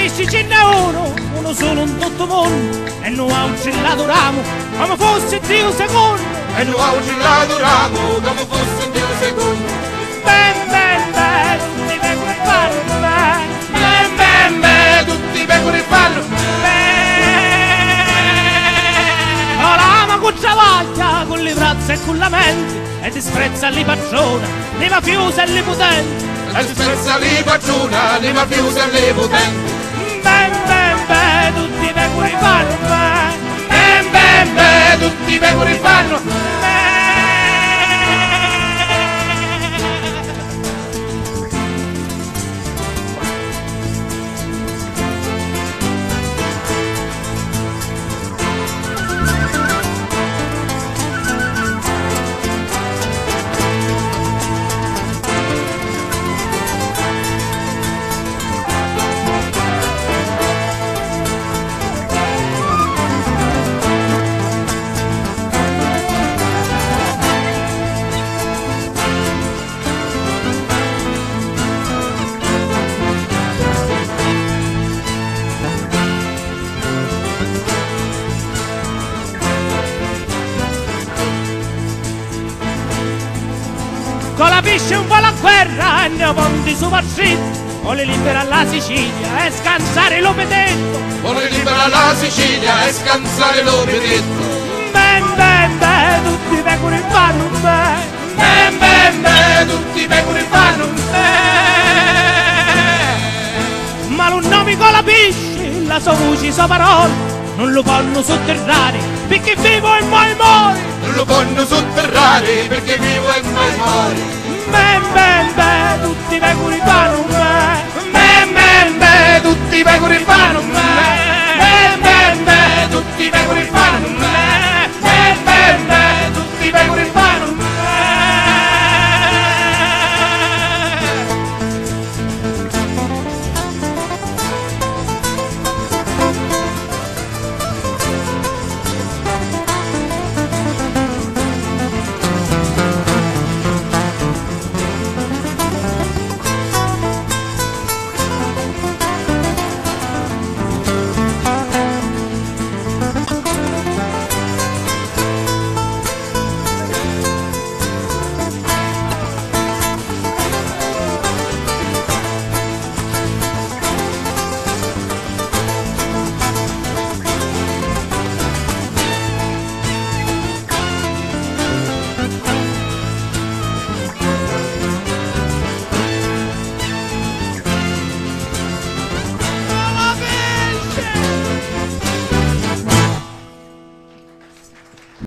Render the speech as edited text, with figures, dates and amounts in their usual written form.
capisci ce n'è uno solo in tutto mondo, e noi oggi l'adoriamo come fosse Dio secondo. E noi oggi l'adoriamo come fosse Dio secondo. Ben ben ben, tutti pecore fanno ben. Ben ben ben, tutti pecore fanno Oh, l'ama con travaglia, con le braccia e con la mente, e disprezza li patrona, li mafiosi e li potenti. e disprezza li patrona, li mafiosi e li potenti. Ben ben ben, tutti pecore fanno ben. Ben ben ben, tutti pecore fanno Con la pisce un po' la guerra e ne ponti su partito, vuole libera la Sicilia e scansare l'opetetto. vuole libera la Sicilia e scansare l'opetetto. Ben ben ben, tutti pecore fanno ben. Ben ben ben, tutti pecore fanno Ma non nomi con la pisce, la sua voce, sua parola, non lo possono sotterrare, perché vivo e mai muore. non lo possono sotterrare perché vivo e mai muore. Ben ben ben, tutti pecore fanno ben.